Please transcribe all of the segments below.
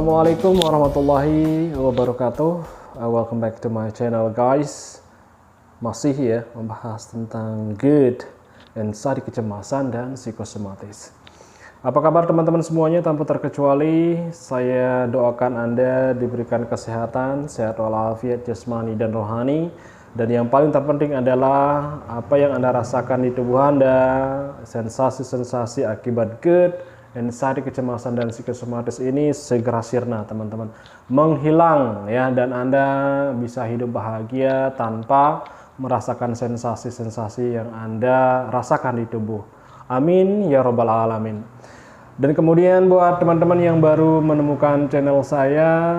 Assalamualaikum warahmatullahi wabarakatuh. Welcome back to my channel guys. Masih ya membahas tentang GERD, anxiety kecemasan dan psikosomatis. Apa kabar teman-teman semuanya tanpa terkecuali? Saya doakan Anda diberikan kesehatan, sehat walafiat jasmani dan rohani. Dan yang paling terpenting adalah apa yang Anda rasakan di tubuh Anda, sensasi-sensasi akibat GERD, anxiety kecemasan dan psikosomatis ini segera sirna teman-teman, menghilang ya, dan Anda bisa hidup bahagia tanpa merasakan sensasi-sensasi yang Anda rasakan di tubuh. Amin ya robbal alamin. Dan kemudian buat teman-teman yang baru menemukan channel saya,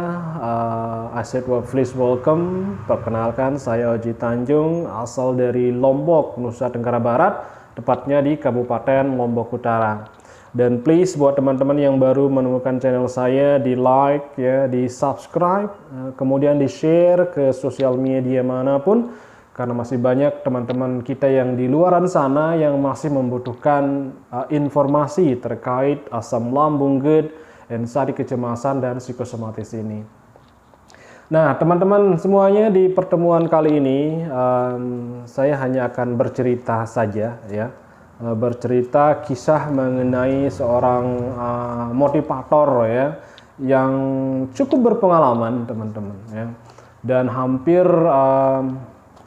I said well, please welcome. Perkenalkan, saya Oji Tanjung, asal dari Lombok, Nusa Tenggara Barat, tepatnya di Kabupaten Lombok Utara. Dan please buat teman-teman yang baru menemukan channel saya, di like ya, di subscribe, kemudian di share ke sosial media manapun, karena masih banyak teman-teman kita yang di luaran sana yang masih membutuhkan informasi terkait asam lambung, GERD, anxiety kecemasan dan psikosomatis ini. Nah teman-teman semuanya, di pertemuan kali ini saya hanya akan bercerita saja ya. Bercerita kisah mengenai seorang motivator ya, yang cukup berpengalaman teman-teman ya, dan hampir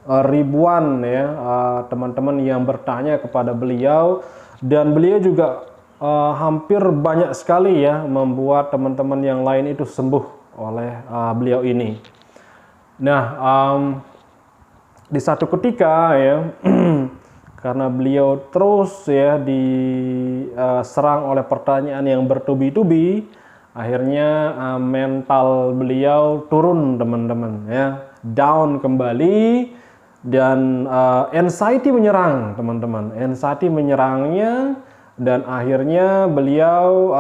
ribuan ya teman-teman yang bertanya kepada beliau, dan beliau juga hampir banyak sekali ya membuat teman-teman yang lain itu sembuh oleh beliau ini. Nah di satu ketika ya karena beliau terus ya diserang oleh pertanyaan yang bertubi-tubi, akhirnya mental beliau turun teman-teman ya, down kembali, dan anxiety menyerang teman-teman, anxiety menyerangnya, dan akhirnya beliau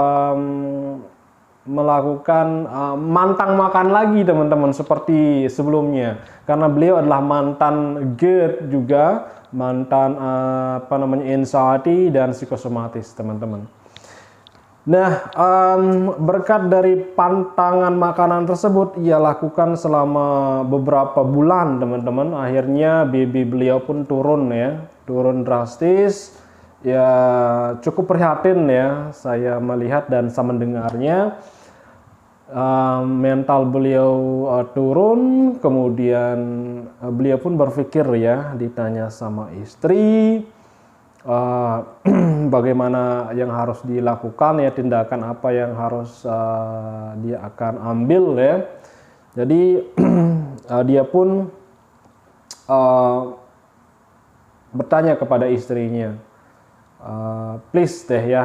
melakukan mantang makan lagi teman-teman seperti sebelumnya, karena beliau adalah mantan GERD juga, mantan anxiety dan psikosomatis teman-teman. Nah berkat dari pantangan makanan tersebut ia lakukan selama beberapa bulan teman-teman, akhirnya BB beliau pun turun ya, turun drastis ya. Cukup prihatin ya saya melihat dan saya mendengarnya. Mental beliau turun, kemudian beliau pun berpikir ya, ditanya sama istri bagaimana yang harus dilakukan ya, tindakan apa yang harus dia akan ambil ya. Jadi dia pun bertanya kepada istrinya, please deh ya,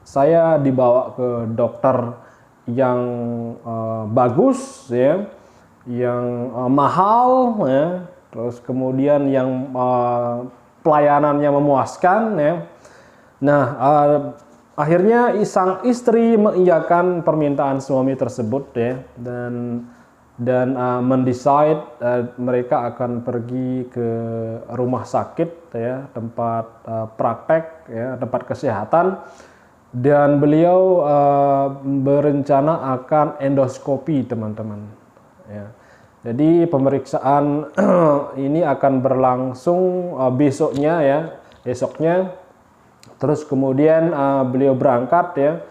saya dibawa ke dokter yang bagus ya, yang mahal ya, terus kemudian yang pelayanannya memuaskan ya. Nah akhirnya sang istri mengiyakan permintaan suami tersebut ya, dan mendecide mereka akan pergi ke rumah sakit ya, tempat praktek ya, tempat kesehatan. Dan beliau berencana akan endoskopi teman-teman ya. Jadi pemeriksaan ini akan berlangsung besoknya ya, esoknya. Terus kemudian beliau berangkat ya.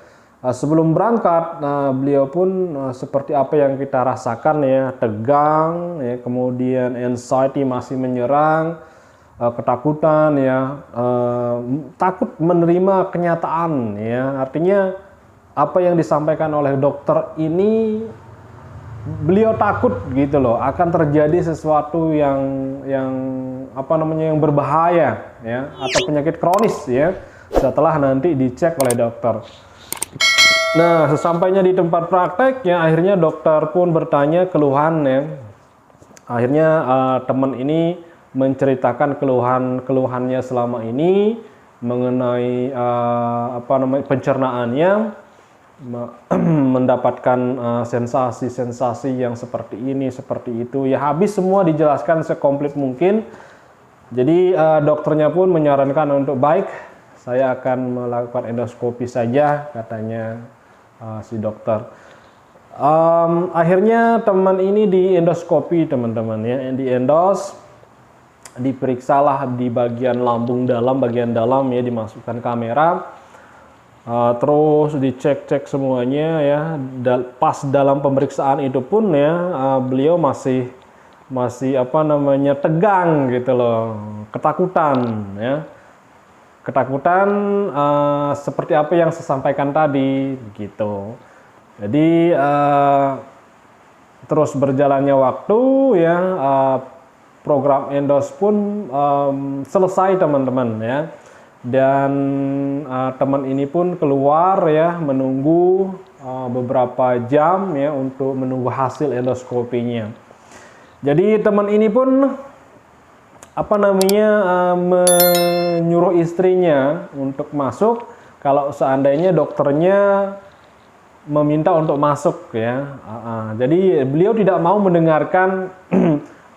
Sebelum berangkat beliau pun seperti apa yang kita rasakan ya, tegang ya, kemudian anxiety masih menyerang, ketakutan ya, takut menerima kenyataan ya. Artinya apa yang disampaikan oleh dokter ini beliau takut gitu loh, akan terjadi sesuatu yang yang berbahaya ya, atau penyakit kronis ya, setelah nanti dicek oleh dokter. Nah sesampainya di tempat praktek ya, akhirnya dokter pun bertanya keluhan ya. Akhirnya teman ini menceritakan keluhannya selama ini mengenai pencernaannya, mendapatkan sensasi-sensasi yang seperti ini, seperti itu ya, habis semua dijelaskan sekomplit mungkin. Jadi dokternya pun menyarankan untuk baik, saya akan melakukan endoskopi saja katanya. si dokter. Akhirnya teman ini di endoskopi teman-teman ya, di endos, diperiksalah di bagian lambung dalam, bagian dalam ya, dimasukkan kamera, terus dicek-cek semuanya ya. Pas dalam pemeriksaan itu pun ya, beliau masih apa namanya, tegang gitu loh, ketakutan ya. Ketakutan seperti apa yang saya sampaikan tadi gitu. Jadi terus berjalannya waktu ya, program endos pun selesai teman-teman ya, dan teman ini pun keluar ya, menunggu beberapa jam ya untuk menunggu hasil endoskopinya. Jadi teman ini pun apa namanya, menyuruh istrinya untuk masuk kalau seandainya dokternya meminta untuk masuk ya. Jadi beliau tidak mau mendengarkan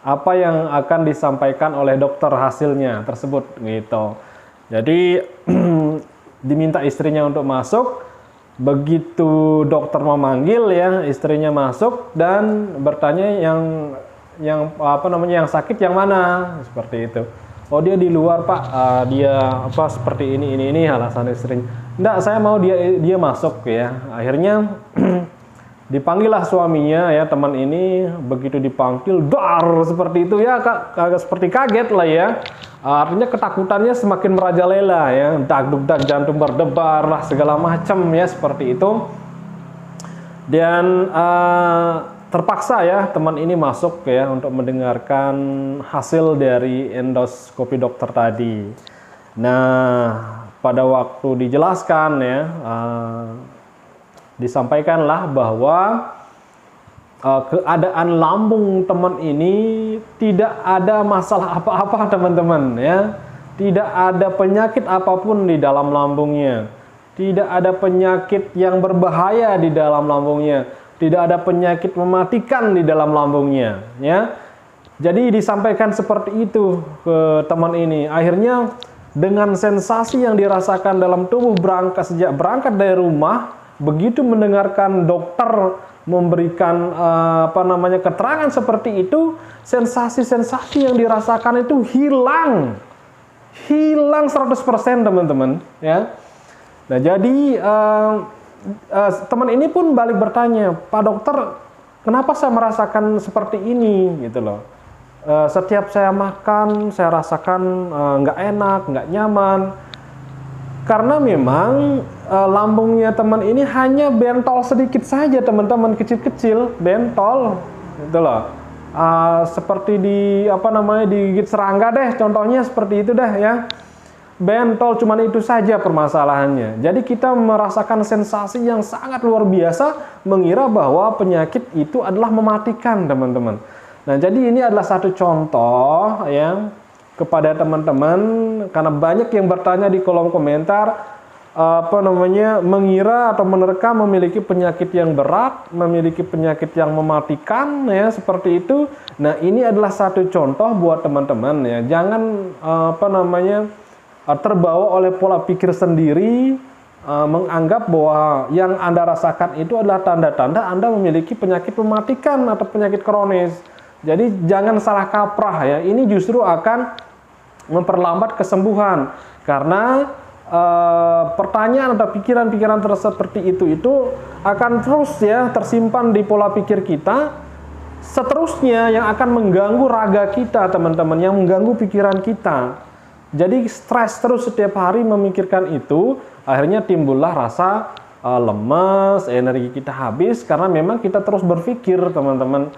apa yang akan disampaikan oleh dokter hasilnya tersebut gitu. Jadi diminta istrinya untuk masuk. Begitu dokter memanggil ya, istrinya masuk dan bertanya yang apa namanya, yang sakit yang mana, seperti itu. Oh, dia di luar Pak, dia apa seperti ini alasan istrinya. Enggak, saya mau dia masuk ya. Akhirnya dipanggillah suaminya ya, teman ini. Begitu dipanggil, dar seperti itu ya, seperti kaget lah ya. Artinya ketakutannya semakin merajalela ya, dag-dug-dag, jantung berdebar lah segala macam ya, seperti itu. Dan terpaksa ya teman ini masuk ya untuk mendengarkan hasil dari endoskopi dokter tadi. Nah, pada waktu dijelaskan ya, disampaikanlah bahwa keadaan lambung teman ini tidak ada masalah apa-apa teman-teman ya. Tidak ada penyakit apapun di dalam lambungnya. Tidak ada penyakit yang berbahaya di dalam lambungnya. Tidak ada penyakit mematikan di dalam lambungnya ya. Jadi disampaikan seperti itu ke teman ini. Akhirnya dengan sensasi yang dirasakan dalam tubuh sejak berangkat dari rumah, begitu mendengarkan dokter memberikan apa namanya, keterangan seperti itu, sensasi-sensasi yang dirasakan itu hilang 100% teman-teman ya. Nah, jadi teman ini pun balik bertanya, Pak Dokter, kenapa saya merasakan seperti ini gitu loh. Setiap saya makan, saya rasakan nggak enak, nggak nyaman. Karena memang lambungnya teman ini hanya bentol sedikit saja teman-teman, kecil-kecil, bentol gitu loh. Seperti apa namanya, digigit serangga deh, contohnya seperti itu deh ya. Bentol, cuman itu saja permasalahannya. Jadi kita merasakan sensasi yang sangat luar biasa, mengira bahwa penyakit itu adalah mematikan teman-teman. Nah, jadi ini adalah satu contoh ya kepada teman-teman, karena banyak yang bertanya di kolom komentar, apa namanya, mengira atau menerka memiliki penyakit yang berat, memiliki penyakit yang mematikan ya, seperti itu. Nah, ini adalah satu contoh buat teman-teman ya. Jangan apa namanya, terbawa oleh pola pikir sendiri, menganggap bahwa yang Anda rasakan itu adalah tanda-tanda Anda memiliki penyakit mematikan atau penyakit kronis. Jadi jangan salah kaprah ya, ini justru akan memperlambat kesembuhan. Karena pertanyaan atau pikiran-pikiran seperti itu akan terus ya tersimpan di pola pikir kita, seterusnya yang akan mengganggu raga kita teman-teman, yang mengganggu pikiran kita. Jadi stres terus setiap hari memikirkan itu, akhirnya timbullah rasa lemes, energi kita habis karena memang kita terus berpikir teman-teman.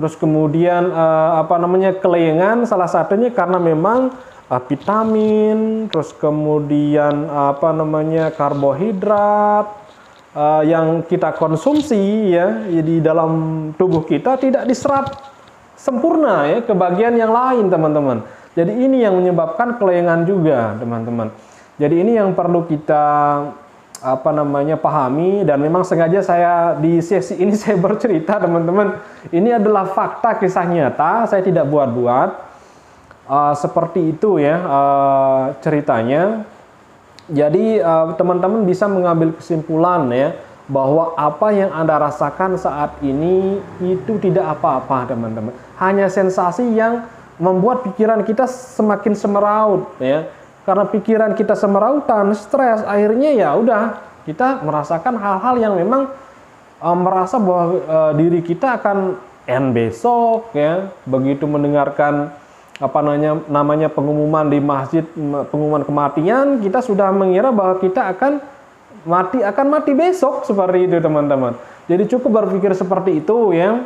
Terus kemudian apa namanya, kelengan, salah satunya karena memang vitamin, terus kemudian apa namanya, karbohidrat yang kita konsumsi ya di dalam tubuh kita tidak diserap sempurna ya ke bagian yang lain teman-teman. Jadi ini yang menyebabkan kelengan juga teman-teman. Jadi ini yang perlu kita apa namanya, pahami, dan memang sengaja saya di sesi ini saya bercerita teman-teman. Ini adalah fakta, kisah nyata, saya tidak buat-buat. Seperti itu ya ceritanya. Jadi teman-teman bisa mengambil kesimpulan ya bahwa apa yang Anda rasakan saat ini itu tidak apa-apa, teman-teman. Hanya sensasi yang membuat pikiran kita semakin semeraut, ya. Karena pikiran kita semerautan, stres, akhirnya ya udah kita merasakan hal-hal yang memang merasa bahwa diri kita akan end besok, ya. Begitu mendengarkan namanya pengumuman di masjid, pengumuman kematian, kita sudah mengira bahwa kita akan mati besok, seperti itu, teman-teman. Jadi cukup berpikir seperti itu, ya.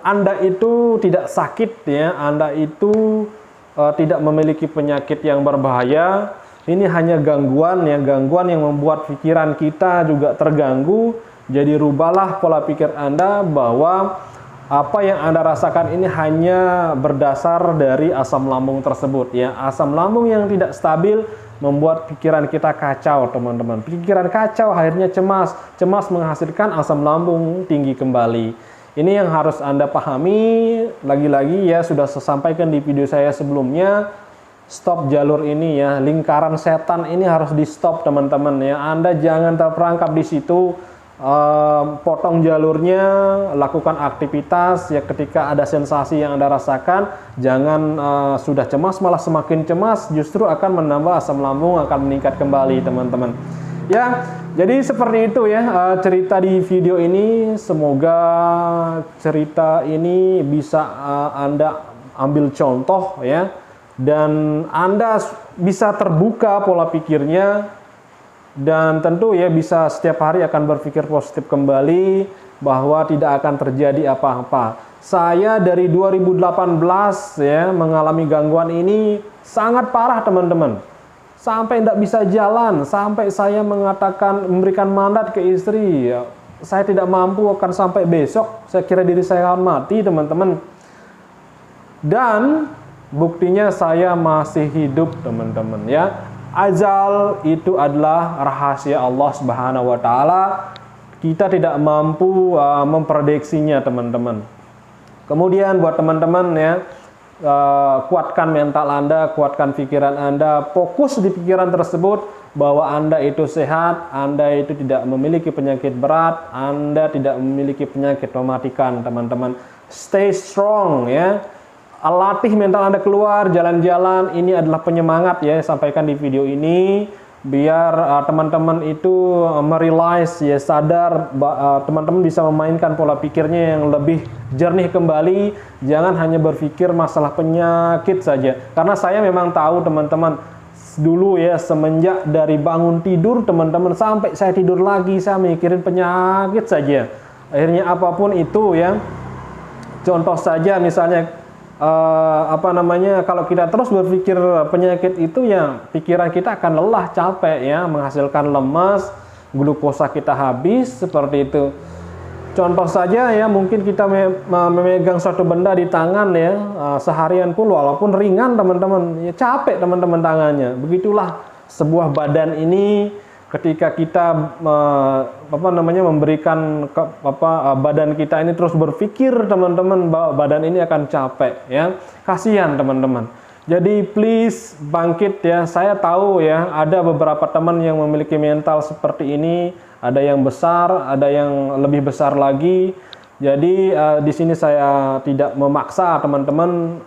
Anda itu tidak sakit, ya. Anda itu tidak memiliki penyakit yang berbahaya. Ini hanya gangguan, ya, gangguan yang membuat pikiran kita juga terganggu. Jadi rubahlah pola pikir Anda bahwa apa yang Anda rasakan ini hanya berdasar dari asam lambung tersebut, ya. Asam lambung yang tidak stabil membuat pikiran kita kacau, teman-teman. Pikiran kacau akhirnya cemas. Cemas menghasilkan asam lambung tinggi kembali. Ini yang harus Anda pahami. Lagi-lagi, ya, sudah saya sampaikan di video saya sebelumnya. Stop jalur ini, ya. Lingkaran setan ini harus di stop, teman-teman, ya. Anda jangan terperangkap di situ. Potong jalurnya, lakukan aktivitas, ya. Ketika ada sensasi yang Anda rasakan, jangan sudah cemas malah semakin cemas, justru akan menambah asam lambung, akan meningkat kembali, teman-teman, ya. Jadi seperti itu, ya, cerita di video ini. Semoga cerita ini bisa Anda ambil contoh, ya, dan Anda bisa terbuka pola pikirnya. Dan tentu, ya, bisa setiap hari akan berpikir positif kembali bahwa tidak akan terjadi apa-apa. Saya dari 2018, ya, mengalami gangguan ini sangat parah, teman-teman. Sampai tidak bisa jalan, sampai saya memberikan mandat ke istri, ya, saya tidak mampu, akan sampai besok saya kira diri saya akan mati, teman-teman. Dan buktinya saya masih hidup, teman-teman, ya. Ajal itu adalah rahasia Allah Subhanahu wa Ta'ala. Kita tidak mampu memprediksinya, teman-teman. Kemudian buat teman-teman, ya, kuatkan mental Anda, kuatkan pikiran Anda, fokus di pikiran tersebut bahwa Anda itu sehat, Anda itu tidak memiliki penyakit berat, Anda tidak memiliki penyakit mematikan, teman-teman. Stay strong, ya. Latih mental Anda keluar, jalan-jalan. Ini adalah penyemangat, ya, sampaikan di video ini. Biar teman-teman itu merealize, ya, sadar, teman-teman bisa memainkan pola pikirnya yang lebih jernih kembali. Jangan hanya berpikir masalah penyakit saja. Karena saya memang tahu, teman-teman, dulu, ya, semenjak dari bangun tidur, teman-teman, sampai saya tidur lagi, saya mikirin penyakit saja. Akhirnya apapun itu, ya. Contoh saja misalnya, kalau kita terus berpikir penyakit itu, ya, pikiran kita akan lelah, capek, ya, menghasilkan lemas, glukosa kita habis, seperti itu. Contoh saja, ya, mungkin kita memegang suatu benda di tangan, ya, seharian pun walaupun ringan, teman-teman, ya, capek, teman-teman, tangannya. Begitulah sebuah badan ini. Ketika kita memberikan badan kita ini terus berpikir, teman-teman, badan ini akan capek, ya. Kasihan, teman-teman. Jadi please bangkit, ya. Saya tahu, ya, ada beberapa teman yang memiliki mental seperti ini, ada yang besar, ada yang lebih besar lagi. Jadi di sini saya tidak memaksa, teman-teman.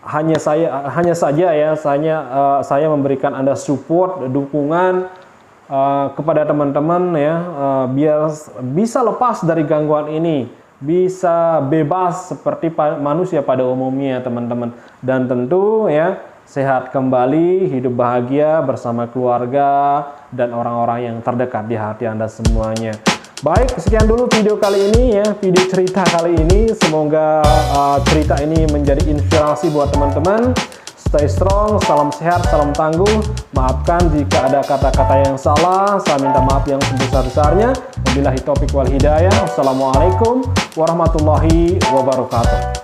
Hanya saja, ya, saya memberikan Anda support, dukungan kepada teman-teman, ya, biar bisa lepas dari gangguan ini, bisa bebas seperti manusia pada umumnya, teman-teman. Dan tentu, ya, sehat kembali, hidup bahagia bersama keluarga dan orang-orang yang terdekat di hati Anda semuanya. Baik, sekian dulu video kali ini, ya, video cerita kali ini. Semoga cerita ini menjadi inspirasi buat teman-teman. Stay strong, salam sehat, salam tangguh. Maafkan jika ada kata-kata yang salah. Saya minta maaf yang sebesar-besarnya. Wabillahi taufiq wal hidayah. Wassalamualaikum warahmatullahi wabarakatuh.